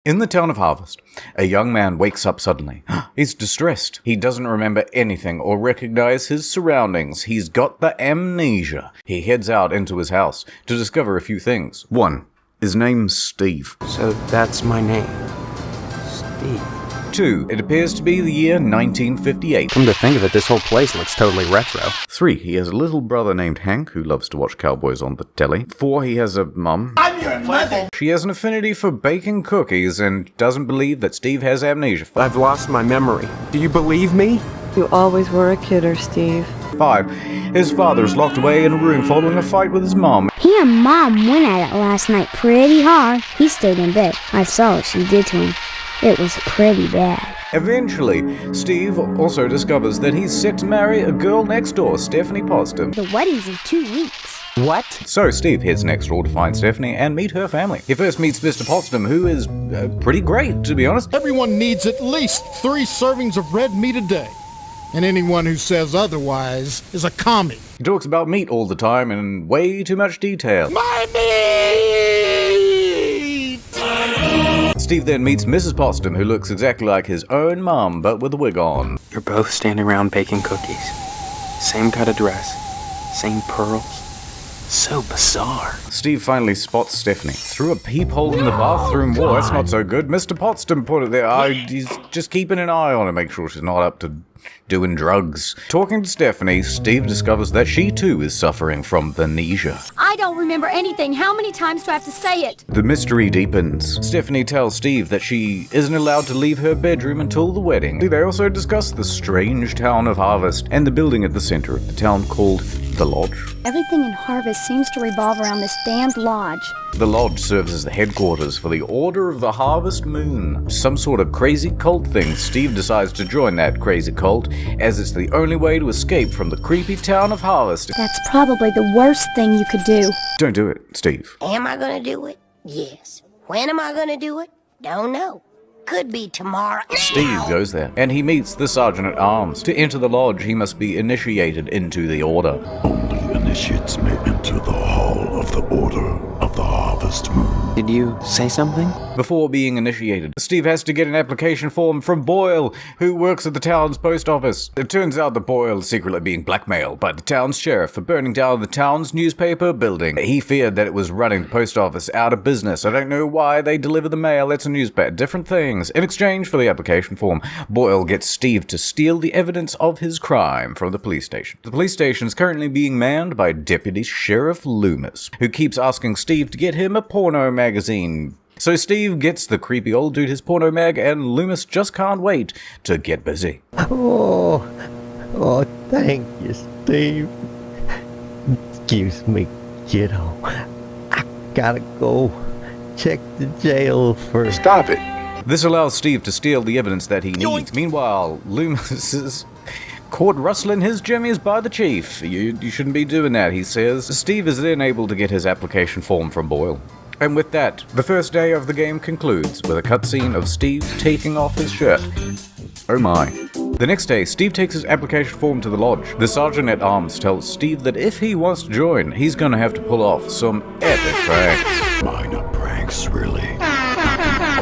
In the town of Harvest, a young man wakes up suddenly. He's distressed. He doesn't remember anything or recognize his surroundings. He's got the amnesia. He heads out into his house to discover a few things. 1. His name's Steve. So that's my name. Steve. 2. It appears to be the year 1958. Come to think of it, this whole place looks totally retro. 3. He has a little brother named Hank who loves to watch cowboys on the telly. 4. He has a mum. I'm your mother! She has an affinity for baking cookies and doesn't believe that Steve has amnesia. I've lost my memory. Do you believe me? You always were a kidder, Steve. 5. His father is locked away in a room following a fight with his mom. He and Mom went at it last night pretty hard. He stayed in bed. I saw what she did to him. It was pretty bad. Eventually, Steve also discovers that he's set to marry a girl next door, Stephanie Postum. The wedding's in 2 weeks. What? So Steve heads next door to find Stephanie and meet her family. He first meets Mr. Postum, who is pretty great, to be honest. Everyone needs at least 3 servings of red meat a day. And anyone who says otherwise is a commie. He talks about meat all the time in way too much detail. My meat! Steve then meets Mrs. Postum, who looks exactly like his own mom, but with a wig on. You're both standing around baking cookies. Same kind of dress. Same pearls. So bizarre. Steve finally spots Stephanie through a peephole in the bathroom wall. That's not so good. Mr. Postum put it there. He's just keeping an eye on her, make sure she's not up to doing drugs. Talking to Stephanie, Steve discovers that she too is suffering from amnesia. I don't remember anything. How many times do I have to say it? The mystery deepens. Stephanie tells Steve that she isn't allowed to leave her bedroom until the wedding. They also discuss the strange town of Harvest and the building at the center of the town called the Lodge. Everything in Harvest seems to revolve around this damned lodge. The Lodge serves as the headquarters for the Order of the Harvest Moon. Some sort of crazy cult thing. Steve decides to join that crazy cult, as it's the only way to escape from the creepy town of Harvest. That's probably the worst thing you could do. Don't do it, Steve. Am I gonna do it? Yes. When am I gonna do it? Don't know. Could be tomorrow. Steve goes there, and he meets the Sergeant at Arms. To enter the Lodge, he must be initiated into the Order. Only initiates may enter the Hall of the Order of the Harvest Moon. Did you say something? Before being initiated, Steve has to get an application form from Boyle, who works at the town's post office. It turns out that Boyle is secretly being blackmailed by the town's sheriff for burning down the town's newspaper building. He feared that it was running the post office out of business. I don't know why they deliver the mail. It's a newspaper. Different things. In exchange for the application form, Boyle gets Steve to steal the evidence of his crime from the police station. The police station is currently being manned by Deputy Sheriff Loomis, who keeps asking Steve to get him a porno magazine. So Steve gets the creepy old dude his porno mag, and Loomis just can't wait to get busy. Oh, thank you, Steve. Excuse me, kiddo. I gotta go check the jail first. Stop it. This allows Steve to steal the evidence that he needs. Meanwhile, Loomis is caught rustling his jimmies by the chief. You shouldn't be doing that, he says. Steve is then able to get his application form from Boyle. And with that, the first day of the game concludes with a cutscene of Steve taking off his shirt. Oh my. The next day, Steve takes his application form to the Lodge. The Sergeant at Arms tells Steve that if he wants to join, he's gonna have to pull off some epic pranks. Minor pranks, really.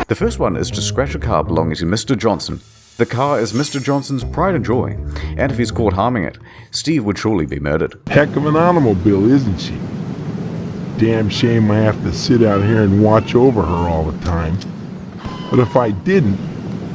The first one is to scratch a car belonging to Mr. Johnson. The car is Mr. Johnson's pride and joy, and if he's caught harming it, Steve would surely be murdered. Heck of an automobile, isn't she? Damn shame I have to sit out here and watch over her all the time. But if I didn't,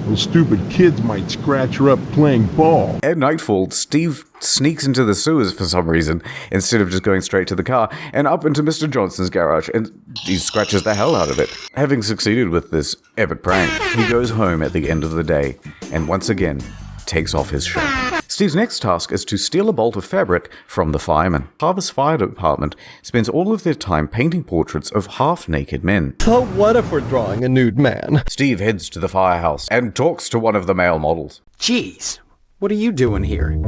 those stupid kids might scratch her up playing ball. At nightfall, Steve sneaks into the sewers for some reason, instead of just going straight to the car, and up into Mr. Johnson's garage, and he scratches the hell out of it. Having succeeded with this epic prank, he goes home at the end of the day, and once again, takes off his shirt. Steve's next task is to steal a bolt of fabric from the firemen. Harvest Fire Department spends all of their time painting portraits of half-naked men. So what if we're drawing a nude man? Steve heads to the firehouse and talks to one of the male models. Jeez, what are you doing here?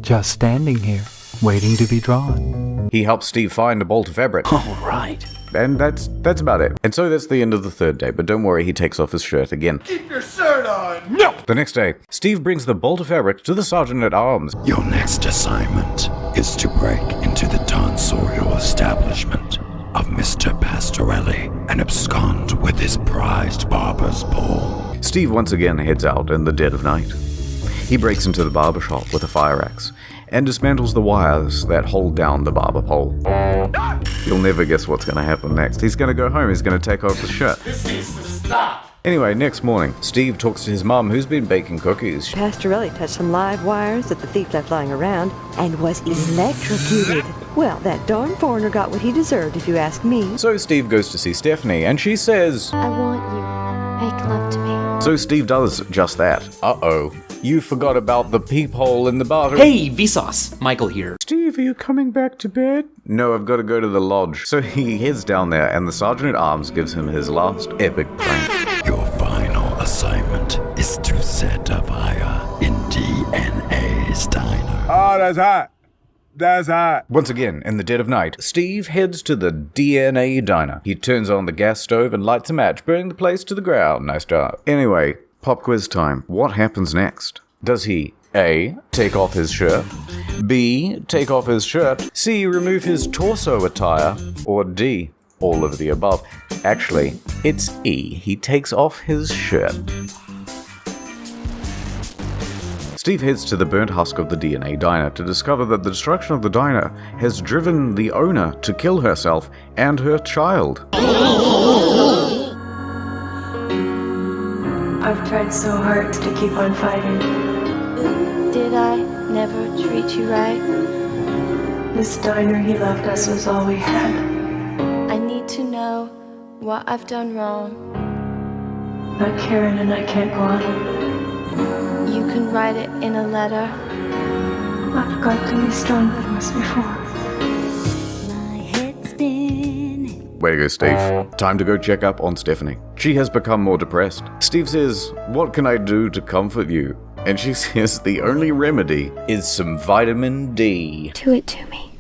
Just standing here, waiting to be drawn. He helps Steve find a bolt of fabric. All right. And that's about it. And so that's the end of the third day, but don't worry, he takes off his shirt again. Keep your shirt on! No! The next day, Steve brings the bolt of fabric to the Sergeant at Arms. Your next assignment is to break into the tonsorial establishment. of Mr. Pastorelli and abscond with his prized barber's pole. Steve once again heads out in the dead of night. He breaks into the barber shop with a fire axe and dismantles the wires that hold down the barber pole. You'll never guess what's going to happen next. He's going to go home, he's going to take off his shirt. This needs to stop. Anyway, next morning, Steve talks to his mum, who's been baking cookies. Pastorelli touched some live wires that the thief left lying around and was electrocuted. Well, that darn foreigner got what he deserved, if you ask me. So Steve goes to see Stephanie, and she says, I want you. Make love to me. so Steve does just that. Uh-oh. You forgot about the peephole in the bathroom. Hey, Vsauce! Michael here. Steve, are you coming back to bed? No, I've got to go to the lodge. So he heads down there, and the Sergeant-at-Arms gives him his last epic prank. Your final assignment is to set a fire in DNA's diner. Oh, that's hot. That's hot. Once again, in the dead of night, Steve heads to the DNA diner. He turns on the gas stove and lights a match, burning the place to the ground. Nice job. Anyway, pop quiz time. What happens next? Does he A. take off his shirt, B. take off his shirt, C. remove his torso attire, or D. all of the above? Actually, it's E. He takes off his shirt. Steve heads to the burnt husk of the DNA diner to discover that the destruction of the diner has driven the owner to kill herself and her child. I've tried so hard to keep on fighting. Did I never treat you right? This diner he left us was all we had. I need to know what I've done wrong. Not Karen and I can't go on. You can write it in a letter. I've got to be stronger than this before. Way to go, Steve. Time to go check up on Stephanie. She has become more depressed. Steve says, "What can I do to comfort you?" And she says the only remedy is some vitamin D. Do it to me.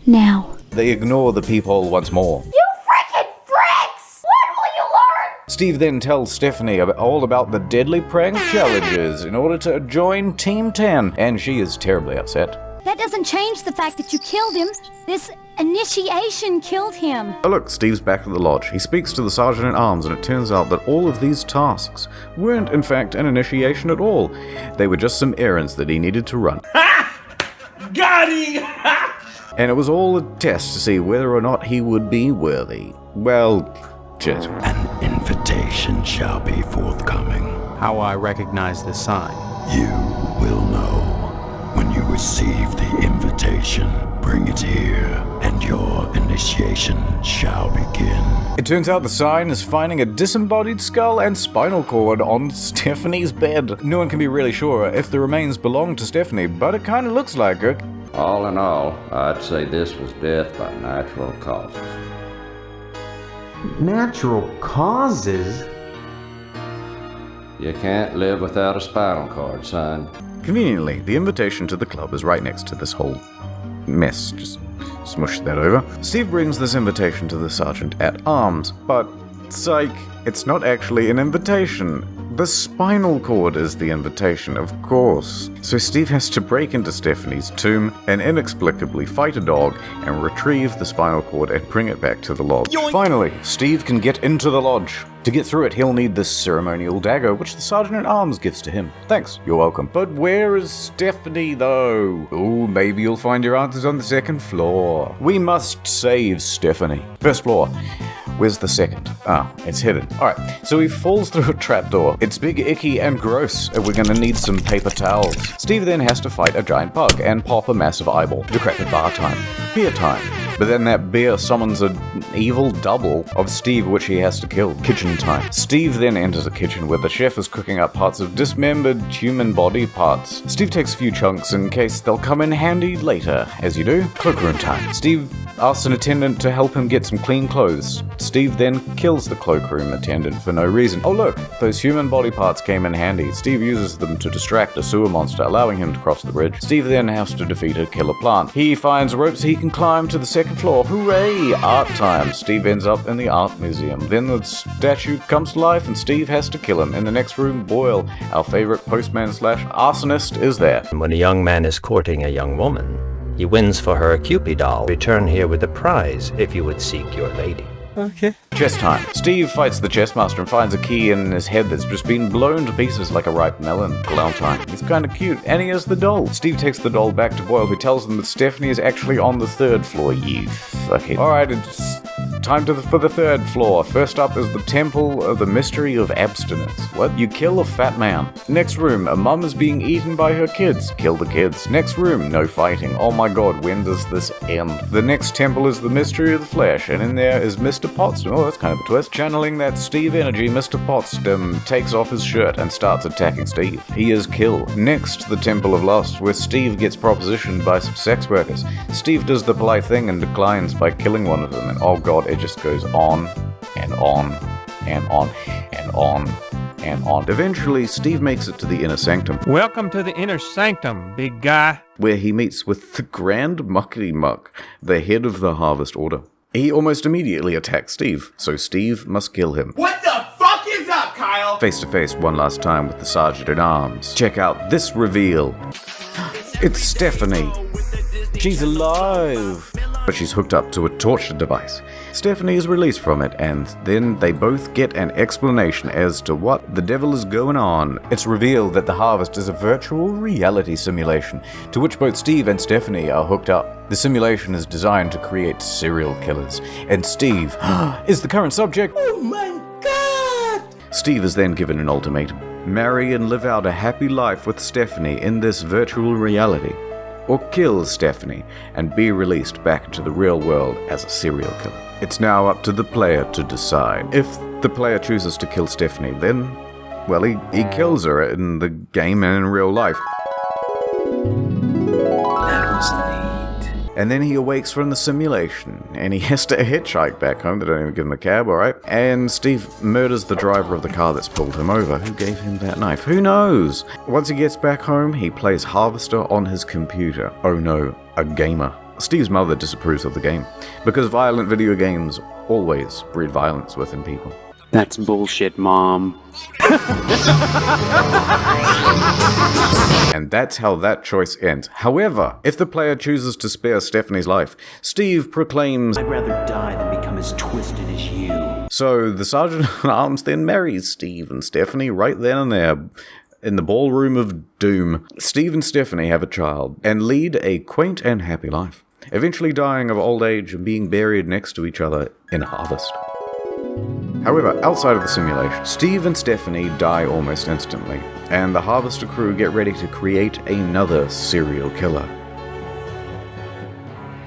Now. They ignore the peephole once more. You freaking bricks! When will you learn? Steve then tells Stephanie all about the deadly prank challenges in order to join Team 10, and she is terribly upset. That doesn't change the fact that you killed him. This initiation killed him. Oh look, Steve's back at the lodge. He speaks to the Sergeant-at-Arms, and it turns out that all of these tasks weren't in fact an initiation at all. They were just some errands that he needed to run. Ha! Got him! And it was all a test to see whether or not he would be worthy. Well, just... An invitation shall be forthcoming. How I recognize this sign? You will know when you receive the invitation. Bring it here, and your initiation shall begin. It turns out the sign is finding a disembodied skull and spinal cord on Stephanie's bed. No one can be really sure if the remains belong to Stephanie, but it kind of looks like her. All in all, I'd say this was death by natural causes. Natural causes? You can't live without a spinal cord, son. Conveniently, the invitation to the club is right next to this whole mess. Just smush that over. Steve brings this invitation to the Sergeant-at-Arms, but psych, it's not actually an invitation. The spinal cord is the invitation, of course. So Steve has to break into Stephanie's tomb and inexplicably fight a dog and retrieve the spinal cord and bring it back to the lodge. Yoink. Finally, Steve can get into the lodge. To get through it, he'll need this ceremonial dagger, which the Sergeant-at-Arms gives to him. Thanks, you're welcome. But where is Stephanie, though? Oh, maybe you'll find your answers on the second floor. We must save Stephanie. First floor. Where's the second? Ah, it's hidden. Alright, so he falls through a trapdoor. It's big, icky, and gross, and we're gonna need some paper towels. Steve then has to fight a giant bug and pop a massive eyeball. Decrepit bar time. Beer time. But then that beer summons an evil double of Steve, which he has to kill. Kitchen time. Steve then enters a kitchen where the chef is cooking up parts of dismembered human body parts. Steve takes a few chunks in case they'll come in handy later. As you do, cloakroom time. Steve asks an attendant to help him get some clean clothes. Steve then kills the cloakroom attendant for no reason. Oh look, those human body parts came in handy. Steve uses them to distract a sewer monster, allowing him to cross the bridge. Steve then has to defeat a killer plant. He finds ropes he can climb to the second floor. Hooray! Art time. Steve ends up in the art museum. Then the statue comes to life and Steve has to kill him. In the next room, Boyle, our favorite postman / arsonist, is there. When a young man is courting a young woman, He wins for her a Cupid doll. Return here with a prize if you would seek your lady. Okay. Chess time. Steve fights the chess master and finds a key in his head that's just been blown to pieces like a ripe melon. Clown time. He's kind of cute, and he has the doll. Steve takes the doll back to Boyle, who tells them that Stephanie is actually on the 3rd floor. You fuckhead. Alright, it's time for the 3rd floor. First up is the Temple of the Mystery of Abstinence. What? You kill a fat man. Next room, a mum is being eaten by her kids. Kill the kids. Next room, no fighting. Oh my god, when does this end? The next temple is the Mystery of the Flesh, and in there is Mr. Potsdam. Oh, that's kind of a twist. Channeling that Steve energy, Mr. Potsdam takes off his shirt and starts attacking Steve. He is killed. Next, the Temple of Lust, where Steve gets propositioned by some sex workers. Steve does the polite thing and declines by killing one of them, and oh god, it just goes on and on and on and on and on. Eventually, Steve makes it to the Inner Sanctum. Welcome to the Inner Sanctum, big guy. Where he meets with the Grand Muckety Muck, the head of the Harvest Order. He almost immediately attacks Steve, so Steve must kill him. What the fuck is up, Kyle? Face to face one last time with the Sergeant at Arms. Check out this reveal. It's Stephanie. She's alive. But she's hooked up to a torture device. Stephanie is released from it, and then they both get an explanation as to what the devil is going on. It's revealed that the Harvest is a virtual reality simulation, to which both Steve and Stephanie are hooked up. The simulation is designed to create serial killers, and Steve is the current subject. Oh my god! Steve is then given an ultimatum. Marry and live out a happy life with Stephanie in this virtual reality, or kill Stephanie and be released back into the real world as a serial killer. It's now up to the player to decide. If the player chooses to kill Stephanie, then, well, he kills her in the game and in real life. And then he awakes from the simulation, and he has to hitchhike back home. They don't even give him a cab, alright? And Steve murders the driver of the car that's pulled him over. Who gave him that knife? Who knows? Once he gets back home, he plays Harvester on his computer. Oh no, a gamer. Steve's mother disapproves of the game, because violent video games always breed violence within people. That's bullshit, Mom. And that's how that choice ends. However, if the player chooses to spare Stephanie's life, Steve proclaims, I'd rather die than become as twisted as you. So the Sergeant at Arms then marries Steve and Stephanie right then and there in the ballroom of doom. Steve and Stephanie have a child and lead a quaint and happy life, eventually dying of old age and being buried next to each other in a harvest. However, outside of the simulation, Steve and Stephanie die almost instantly, and the Harvester crew get ready to create another serial killer.